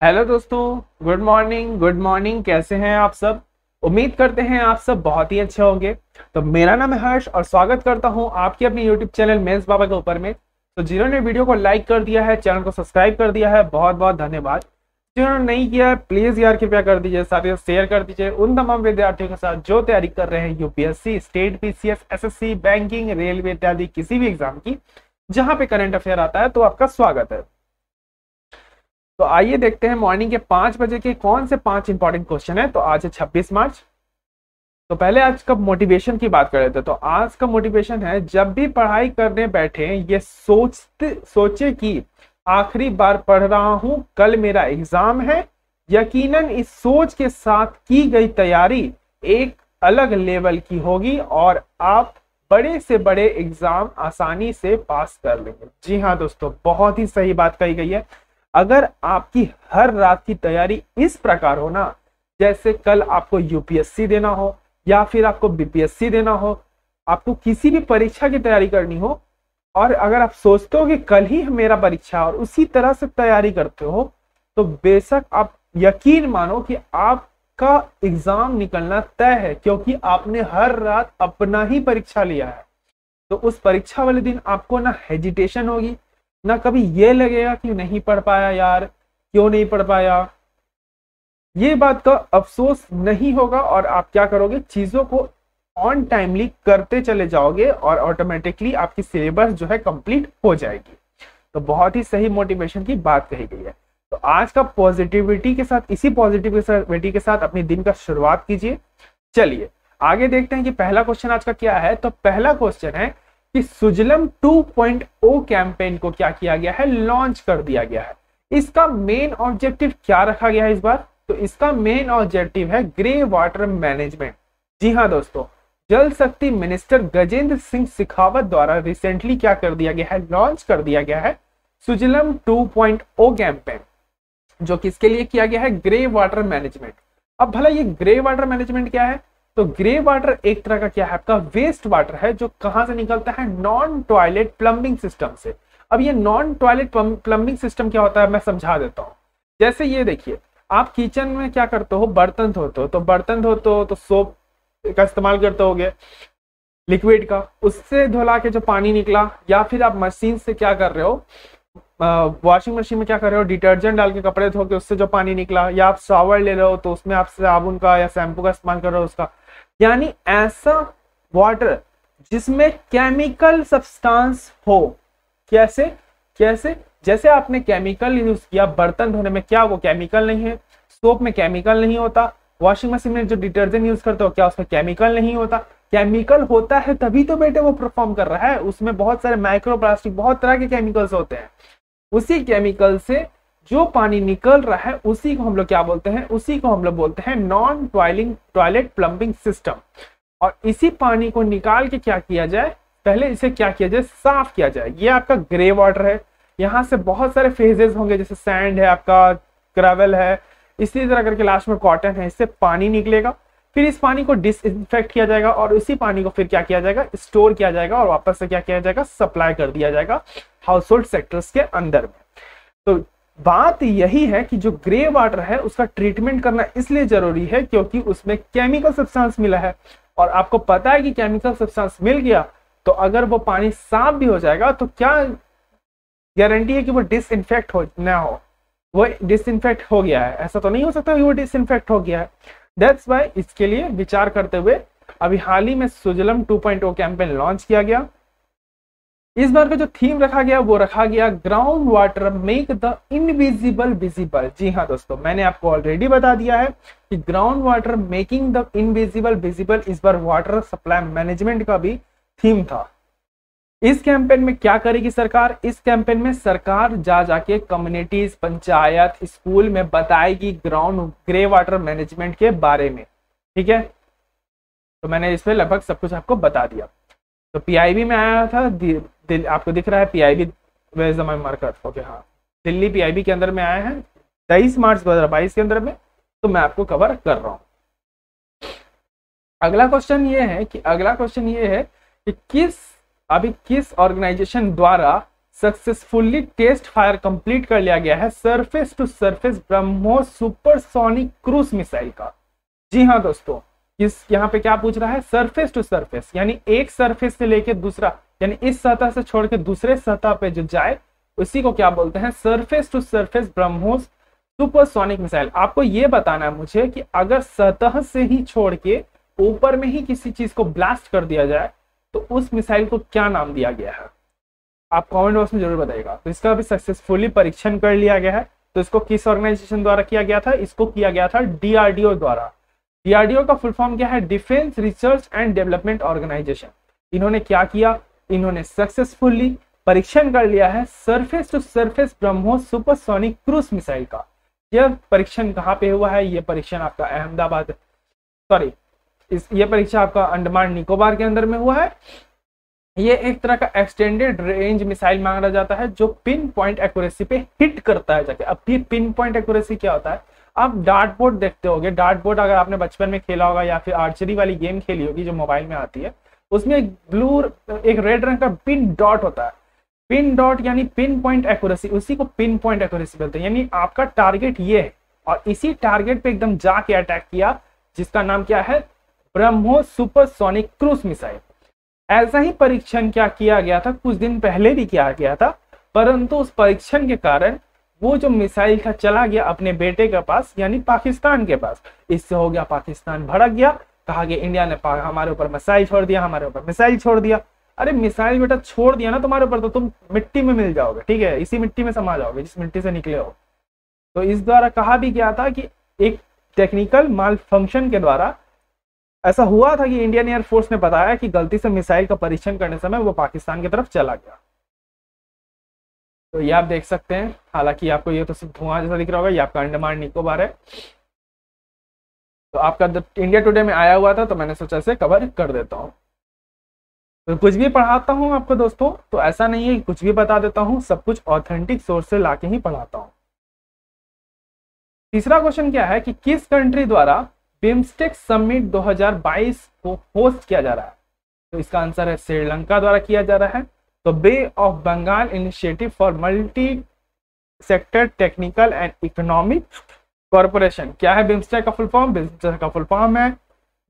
Hello दोस्तों, good morning. कैसे हैं आप सब? उम्मीद करते हैं आप सब बहुत ही अच्छे होंगे। तो मेरा नाम है हर्ष और स्वागत करता हूं आपके अपने यूट्यूब चैनल मेंस बाबा के ऊपर में। तो जिन्होंने वीडियो को लाइक कर दिया है, चैनल को सब्सक्राइब कर दिया है, बहुत बहुत धन्यवाद। जिन्होंने नहीं किया है प्लीज यार कृपया कर दीजिए, साथ ही शेयर कर दीजिए उन तमाम विद्यार्थियों के साथ जो तैयारी कर रहे हैं UPSC, state, PCS, SSC, banking, railway इत्यादि किसी भी एग्जाम की जहां पे करंट अफेयर आता है। तो आपका स्वागत है। तो आइए देखते हैं मॉर्निंग के 5 बजे के कौन से 5 इंपॉर्टेंट क्वेश्चन है। तो आज है 26 मार्च। तो पहले आज का मोटिवेशन की बात कर रहे थे। तो आज का मोटिवेशन है, जब भी पढ़ाई करने बैठे ये सोचे कि आखिरी बार पढ़ रहा हूं, कल मेरा एग्जाम है। यकीनन इस सोच के साथ की गई तैयारी एक अलग लेवल की होगी और आप बड़े से बड़े एग्जाम आसानी से पास कर लेंगे। जी हाँ दोस्तों, बहुत ही सही बात कही गई है। अगर आपकी हर रात की तैयारी इस प्रकार हो ना, जैसे कल आपको यूपीएससी देना हो या फिर आपको बीपीएससी देना हो, आपको किसी भी परीक्षा की तैयारी करनी हो, और अगर आप सोचते हो कि कल ही मेरा परीक्षा और उसी तरह से तैयारी करते हो, तो बेशक आप यकीन मानो कि आपका एग्जाम निकलना तय है, क्योंकि आपने हर रात अपना ही परीक्षा लिया है। तो उस परीक्षा वाले दिन आपको ना हेजिटेशन होगी, ना कभी ये लगेगा कि नहीं पढ़ पाया यार, क्यों नहीं पढ़ पाया, ये बात का अफसोस नहीं होगा। और आप क्या करोगे, चीजों को ऑन टाइमली करते चले जाओगे और ऑटोमेटिकली आपकी सिलेबस जो है कंप्लीट हो जाएगी। तो बहुत ही सही मोटिवेशन की बात कही गई है। तो आज का पॉजिटिविटी के साथ, इसी पॉजिटिविटी के साथ अपने दिन का शुरुआत कीजिए। चलिए आगे देखते हैं कि पहला क्वेश्चन आज का क्या है। तो पहला क्वेश्चन है कि सुजलम 2.0 कैंपेन को क्या किया गया है, लॉन्च कर दिया गया है। इसका मेन ऑब्जेक्टिव क्या रखा गया है इस बार? तो इसका मेन ऑब्जेक्टिव है ग्रे वाटर मैनेजमेंट। जी हाँ दोस्तों, जल शक्ति मिनिस्टर गजेंद्र सिंह शेखावत द्वारा रिसेंटली क्या कर दिया गया है, लॉन्च कर दिया गया है सुजलम 2.0 कैंपेन, जो किसके लिए किया गया है, ग्रे वाटर मैनेजमेंट। अब भला ये ग्रे वाटर मैनेजमेंट क्या है? तो ग्रे वाटर एक तरह का क्या है, आपका वेस्ट वाटर है, जो कहां से निकलता है, नॉन टॉयलेट प्लम्बिंग सिस्टम से। अब ये नॉन टॉयलेट प्लम्बिंग सिस्टम क्या होता है, मैं समझा देता हूं। जैसे ये देखिए, आप किचन में क्या करते हो, बर्तन धोते हो, तो बर्तन धोते हो तो सोप का इस्तेमाल करते होगे, लिक्विड का, उससे धुला के जो पानी निकला, या फिर आप मशीन से क्या कर रहे हो, वॉशिंग मशीन में क्या कर रहे हो, डिटर्जेंट डाल के कपड़े धो के उससे जो पानी निकला, या आप शावर ले रहे हो तो उसमें आप साबुन का या शैम्पू का इस्तेमाल कर रहे हो उसका। यानी ऐसा वाटर जिसमें केमिकल सब्सटेंस हो। कैसे कैसे? जैसे आपने केमिकल यूज किया बर्तन धोने में, क्या वो केमिकल नहीं है? सोप में केमिकल नहीं होता। वॉशिंग मशीन में जो डिटर्जेंट यूज करते हो, क्या उसमें केमिकल नहीं होता? केमिकल होता है तभी तो बेटे वो परफॉर्म कर रहा है। उसमें बहुत सारे माइक्रो प्लास्टिक, बहुत तरह के केमिकल्स होते हैं। उसी केमिकल से जो पानी निकल रहा है उसी को हम लोग क्या बोलते हैं, उसी को हम लोग बोलते हैं नॉन टॉयलेट प्लम्बिंग सिस्टम। और इसी पानी को निकाल के क्या किया जाए, पहले इसे क्या किया जाए, साफ किया जाए। ये आपका ग्रे वाटर है। यहाँ से बहुत सारे फेजेस होंगे, जैसे सैंड है, आपका ग्रेवल है, इसी तरह करके लास्ट में कॉटन है। इससे पानी निकलेगा, फिर इस पानी को डिसइंफेक्ट किया जाएगा और उसी पानी को फिर क्या किया जाएगा, स्टोर किया जाएगा और वापस से क्या किया जाएगा, सप्लाई कर दिया जाएगा हाउस होल्ड सेक्टर्स के अंदर में। तो बात यही है कि जो ग्रे वाटर है उसका ट्रीटमेंट करना इसलिए जरूरी है क्योंकि उसमें केमिकल सब्सटेंस मिला है। और आपको पता है कि केमिकल सब्सटेंस मिल गया तो अगर वो पानी साफ भी हो जाएगा तो क्या गारंटी है कि वो डिसइंफेक्ट हो ना हो? वो डिसइंफेक्ट हो गया है, ऐसा तो नहीं हो सकता कि वो डिसइंफेक्ट हो गया है। दैट्स वाई इसके लिए विचार करते हुए अभी हाल ही में सुजलम 2.0 कैंपेन लॉन्च किया गया। इस बार का जो थीम रखा गया वो रखा गया ground water make the invisible visible. जी हाँ दोस्तों, मैंने आपको ऑलरेडी बता दिया है कि ground water making the invisible visible इस बार वाटर सप्लाई मैनेजमेंट का भी थीम था। इस कैंपेन में क्या करेगी सरकार? इस कैंपेन में सरकार जा जाके कम्युनिटीज, पंचायत, स्कूल में बताएगी ग्राउंड ग्रे वाटर मैनेजमेंट के बारे में। ठीक है, तो मैंने इसमें लगभग सब कुछ आपको बता दिया। तो पीआईबी में आया था, आपको दिख रहा है पीआईबी मार्कर, ओके हाँ, दिल्ली पीआईबी के अंदर में आया है 23 मार्च 2022 के अंदर में। तो मैं आपको कवर कर रहा हूं। अगला क्वेश्चन ये है कि किस ऑर्गेनाइजेशन द्वारा सक्सेसफुली टेस्ट फायर कंप्लीट कर लिया गया है surface to surface BrahMos supersonic cruise missile का। जी हाँ दोस्तों, इस यहाँ पे क्या पूछ रहा है, सरफेस टू सरफेस, यानी एक सरफेस से लेके दूसरा, यानी इस सतह से छोड़ के दूसरे सतह पे जो जाए उसी को क्या बोलते हैं, surface to surface BrahMos supersonic missile. आपको ये बताना है मुझे कि अगर सतह से ही छोड़ के ऊपर में ही किसी चीज को ब्लास्ट कर दिया जाए तो उस मिसाइल को क्या नाम दिया गया है, आप कमेंट बॉक्स में जरूर बताइएगा। तो इसका भी सक्सेसफुली परीक्षण कर लिया गया है। तो इसको किस ऑर्गेनाइजेशन द्वारा किया गया था, इसको किया गया था डीआरडीओ द्वारा। डीआरडीओ का फुल फॉर्म क्या है, defence research and development organisation. इन्होंने क्या किया, इन्होंने सक्सेसफुली परीक्षण कर लिया है surface to surface BrahMos supersonic cruise missile का। यह परीक्षण कहाँ पे हुआ है, यह परीक्षण आपका अहमदाबाद, ये परीक्षा आपका अंडमान निकोबार के अंदर में हुआ है। ये एक तरह का एक्सटेंडेड रेंज मिसाइल मांगा जाता है जो पिन पॉइंट एक्यूरेसी पे हिट करता है जाके। अब ये पिन पॉइंट एक्यूरेसी क्या होता है, आप डार्ट बोर्ड देखते होगे, डार्ट बोर्ड अगर आपने बचपन में खेला होगा या फिर आर्चरी वाली गेम खेली होगी जो मोबाइल में आती है, उसमें एक रेड रंग का पिन डॉट होता है। पिन डॉट यानी पिन पॉइंट एक्यूरेसी, उसी को पिन पॉइंट एक्यूरेसी बोलते हैं। यानी आपका टारगेट ये है और इसी टारगेट पे एकदम जाके अटैक किया, जिसका नाम क्या है, ब्रह्मोस सुपरसोनिक क्रूज मिसाइल। ऐसा ही परीक्षण क्या किया गया था, कुछ दिन पहले भी किया गया था, परंतु उस परीक्षण के कारण वो जो मिसाइल था चला गया अपने बेटे के पास, यानी पाकिस्तान के पास। इससे हो गया पाकिस्तान भड़क गया, कहा कि इंडिया ने हमारे ऊपर मिसाइल छोड़ दिया, हमारे ऊपर मिसाइल छोड़ दिया। अरे मिसाइल बेटा छोड़ दिया ना तुम्हारे ऊपर तो तुम मिट्टी में मिल जाओगे, ठीक है, इसी मिट्टी में समा जाओगे जिस मिट्टी से निकले हो। तो इस द्वारा कहा भी गया था कि एक टेक्निकल माल फंक्शन के द्वारा ऐसा हुआ था कि इंडियन एयरफोर्स ने बताया कि गलती से मिसाइल का परीक्षण करने समय वो पाकिस्तान की तरफ चला गया। तो ये आप देख सकते हैं, हालांकि आपको ये तो सिर्फ धुआं जैसा दिख रहा होगा, ये आपका अंडमान निकोबार है। तो आपका इंडिया टुडे में आया हुआ था तो मैंने सोचा इसे कवर कर देता हूँ। तो कुछ भी पढ़ाता हूँ आपको दोस्तों तो ऐसा नहीं है कि कुछ भी बता देता हूँ, सब कुछ ऑथेंटिक सोर्स से लाके ही पढ़ाता हूँ। तीसरा क्वेश्चन क्या है कि किस कंट्री द्वारा बिम्स्टेक समिट 2022 को होस्ट किया जा रहा है, तो इसका आंसर है श्रीलंका द्वारा किया जा रहा है। तो bay of Bengal initiative for multi sector technical and economic corporation, क्या है बिम्स्टेक का फुल फॉर्म, बिम्स्टेक का फुल फॉर्म है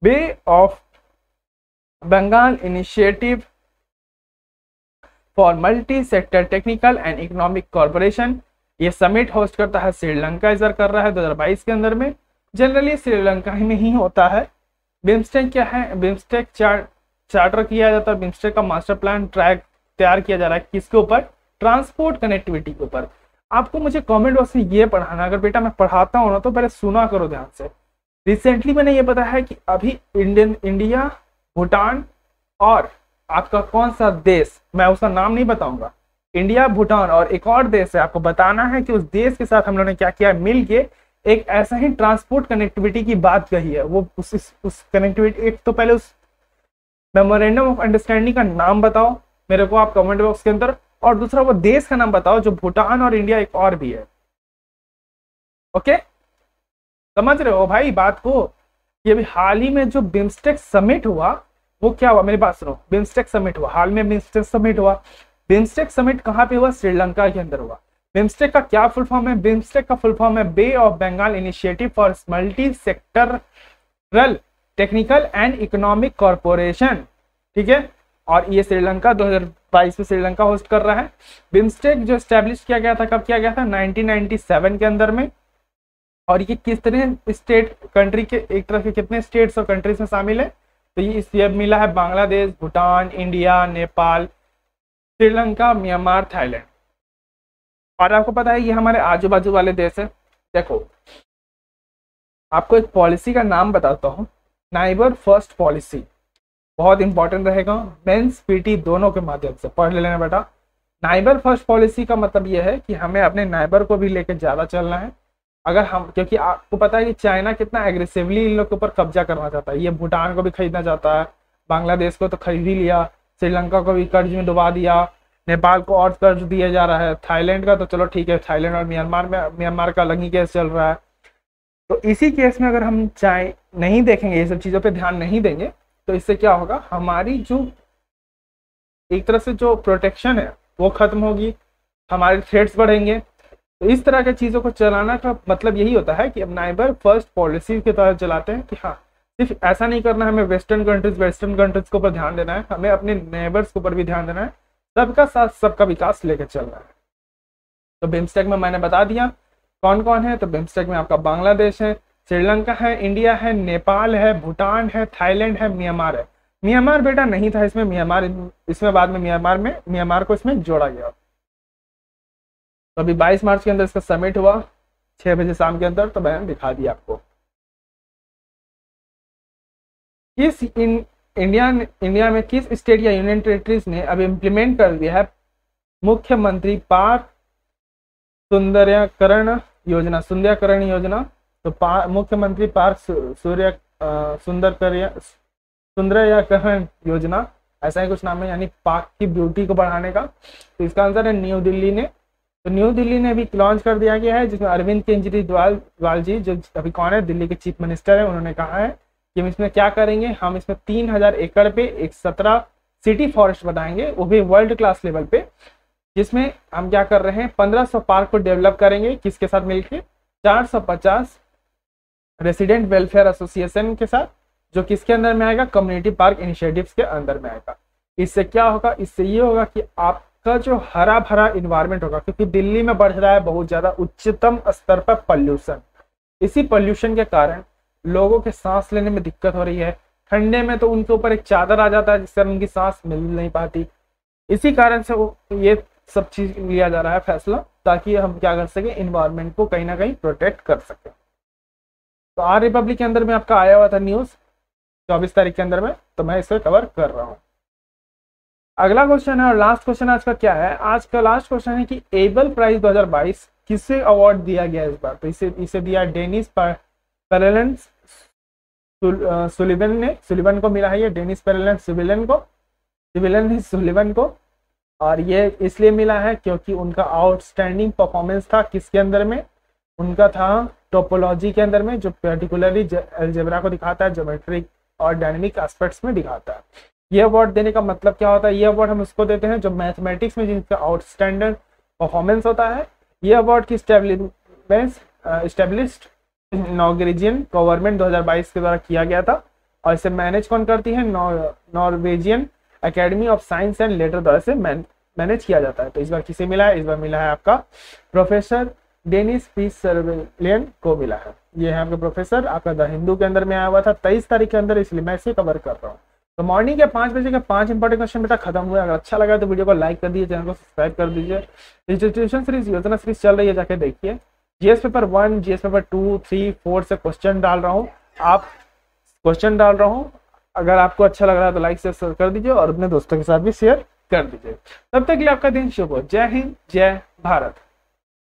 bay of Bengal initiative for multi sector technical and economic corporation. ये समिट होस्ट करता है श्रीलंका, इधर कर रहा है 2022 के अंदर में। जनरली श्रीलंका में ही होता है। बिम्स्टेक क्या है, बिम्स्टेक चार्टर किया जाता है, बिम्स्टेक का मास्टर प्लान ट्रैक तैयार किया जा रहा है किसके ऊपर, ट्रांसपोर्ट कनेक्टिविटी के ऊपर। आपको मुझे कमेंट बॉक्स में ये पढ़ाना, अगर बेटा मैं पढ़ाता हूँ ना तो पहले सुना करो ध्यान से। रिसेंटली मैंने ये बताया है कि अभी इंडिया, भूटान और आपका कौन सा देश, मैं उसका नाम नहीं बताऊंगा, इंडिया, भूटान और एक और देश है, आपको बताना है कि उस देश के साथ हम लोगों ने क्या किया, मिल के एक ऐसा ही ट्रांसपोर्ट कनेक्टिविटी की बात कही है। वो उस कनेक्टिविटी, एक तो पहले उस मेमोरेंडम ऑफ अंडरस्टैंडिंग का नाम बताओ मेरे को आप कमेंट बॉक्स के अंदर, और दूसरा वो देश का नाम बताओ जो भूटान और इंडिया एक और भी है। ओके, समझ रहे हो भाई बात को। ये भी हाल ही में जो बिम्स्टेक समिट हुआ वो क्या हुआ, मेरी बात सुनो, बिम्स्टेक समिट हुआ, हाल में बिम्स्टेक समिट हुआ। बिम्स्टेक समिट कहाँ पे हुआ, श्रीलंका के अंदर हुआ। बिम्स्टेक का क्या फुल फॉर्म है, बिम्स्टेक का फुल फॉर्म है bay of Bengal initiative for multi sectoral technical and economic corporation, ठीक है। और ये श्रीलंका 2022 में श्रीलंका होस्ट कर रहा है। बिम्स्टेक जो स्टैब्लिश किया गया था, कब किया गया था, 1997 के अंदर में। और ये किस तरह स्टेट कंट्री के, एक तरह के कितने स्टेट्स और कंट्रीज में शामिल है, तो ये मिला है Bangladesh, Bhutan, India, Nepal, Sri Lanka, Myanmar, Thailand. और आपको पता है ये हमारे आजू बाजू वाले देश है। देखो आपको एक पॉलिसी का नाम बताता हूँ, नाइबर फर्स्ट पॉलिसी, बहुत इंपॉर्टेंट रहेगा, मेंस पीटी दोनों के माध्यम से पढ़ लेना बेटा। नाइबर फर्स्ट पॉलिसी का मतलब ये है कि हमें अपने नाइबर को भी लेकर ज्यादा चलना है। अगर हम, क्योंकि आपको पता है कि चाइना कितना एग्रेसिवली इन लोग के ऊपर कब्जा करना चाहता है, ये भूटान को भी खरीदना चाहता है, बांग्लादेश को तो खरीद ही लिया, श्रीलंका को भी कर्ज में डुबा दिया, नेपाल को और कर्ज दिया जा रहा है, थाईलैंड का तो चलो ठीक है, थाईलैंड और म्यांमार का अलग ही केस चल रहा है। तो इसी केस में अगर हम चाहे नहीं देखेंगे, ये सब चीजों पे ध्यान नहीं देंगे, तो इससे क्या होगा, हमारी जो एक तरह से जो प्रोटेक्शन है वो खत्म होगी, हमारे थ्रेड्स बढ़ेंगे। तो इस तरह की चीज़ों को चलाना का मतलब यही होता है कि अब नाइबर फर्स्ट पॉलिसी के तहत चलाते हैं कि हाँ, सिर्फ ऐसा नहीं करना है हमें वेस्टर्न कंट्रीज के ऊपर ध्यान देना है, हमें अपने नेबर्स के ऊपर भी ध्यान देना है, सबका साथ सबका विकास लेकर चलना है। तो बिम्स्टेक में मैंने बता दिया कौन कौन है। तो बिम्स्टेक में आपका बांग्लादेश है, श्रीलंका है, इंडिया है, नेपाल है, भूटान है, थाईलैंड है, म्यांमार है। म्यांमार बेटा नहीं था इसमें, म्यांमार इसमें बाद में म्यांमार को इसमें जोड़ा गया। तो अभी 22 मार्च के अंदर इसका समिट हुआ 6 बजे शाम के अंदर, तो मैंने दिखा दिया आपको। इंडिया में किस स्टेट या यूनियन टेरिटरीज ने अब इम्प्लीमेंट कर दिया है मुख्यमंत्री पार्क सुंदरीकरण योजना। तो मुख्यमंत्री पार्क सुंदरीकरण योजना, ऐसा ही कुछ नाम है, यानी पार्क की ब्यूटी को बढ़ाने का। तो इसका आंसर है न्यू दिल्ली ने। तो न्यू दिल्ली ने भी लॉन्च कर दिया गया है, जिसमें अरविंद केजरीवाल जी, जो अभी कौन है, दिल्ली के चीफ मिनिस्टर है, उन्होंने कहा है कि हम इसमें क्या करेंगे, हम इसमें 3000 एकड़ पे एक 17 सिटी फॉरेस्ट बनाएंगे, वो भी वर्ल्ड क्लास लेवल पे, जिसमें हम क्या कर रहे हैं 1500 पार्क को डेवलप करेंगे। किसके साथ मिलकर? 450 रेसिडेंट वेलफेयर एसोसिएशन के साथ, जो किसके अंदर में आएगा? कम्युनिटी पार्क इनिशिएटिव्स के अंदर में आएगा। इससे क्या होगा? इससे ये होगा कि आपका जो हरा भरा इन्वायरमेंट होगा, क्योंकि दिल्ली में बढ़ रहा है बहुत ज्यादा उच्चतम स्तर पर पॉल्यूशन। इसी पॉल्यूशन के कारण लोगों के सांस लेने में दिक्कत हो रही है। ठंडे में तो उनके ऊपर एक चादर आ जाता है जिससे उनकी सांस मिल नहीं पाती। इसी कारण से ये सब चीज लिया जा रहा है फैसला, ताकि हम क्या कर सके, इन्वायरमेंट को कहीं ना कहीं प्रोटेक्ट कर सके। तो आर रिपब्लिक के अंदर में आपका आया हुआ था न्यूज 24 तारीख के अंदर में, तो मैं इसे कवर कर रहा हूँ। अगला क्वेश्चन है और लास्ट क्वेश्चन आज का क्या है? आज का लास्ट क्वेश्चन है कि एबल प्राइज 2022 किसे अवार्ड दिया गया इस बार? तो इसे दिया डेनिस पेरेलन सुलिवन को मिला है। ये डेनिस पेरेलन सुलिवन को, और ये इसलिए मिला है क्योंकि उनका आउटस्टैंडिंग परफॉर्मेंस था किसके अंदर में? उनका था टोपोलॉजी के अंदर में, जो पर्टिकुलरली अलजेब्रा को दिखाता है, ज्योमेट्रिक और डायनेमिक एस्पेक्ट्स में दिखाता है। ये अवार्ड देने का मतलब क्या होता है? ये अवार्ड हम उसको देते हैं जो मैथमेटिक्स में जिनका आउटस्टैंडिंग परफॉर्मेंस होता है। ये अवार्ड की स्टैब्लिश्ड नॉर्वेजियन गवर्नमेंट 2022 के द्वारा किया गया था, और इसे मैनेज कौन करती है? Norwegian academy of science and later द्वारा से मैनेज किया जाता है। तो इस बार किसे मिला है? इस बार मिला है आपका प्रोफेसर डेनिस पी सर्वेलियन को मिला है। ये है आपका प्रोफेसर, आपका द हिंदू के अंदर में आया हुआ था 23 तारीख के अंदर, इसलिए मैं इसे कवर कर रहा हूँ। तो मॉर्निंग के 5 बजे के 5 इंपॉर्टेंट क्वेश्चन बेटा खत्म हुए। अगर अच्छा लगा तो वीडियो को लाइक कर दीजिए, चैनल को सब्सक्राइब कर दीजिए। इंस्टीट्यूशन सीरीज योजना सीरीज चल रही है, जाके देखिए। जीएस पेपर 1, जीएस पेपर 2, 3, 4 से क्वेश्चन डाल रहा हूँ, अगर आपको अच्छा लग रहा है तो लाइक शेयर कर दीजिए और अपने दोस्तों के साथ भी शेयर कर दीजिए। तब तक के लिए आपका दिन शुभ हो। जय हिंद, जय भारत।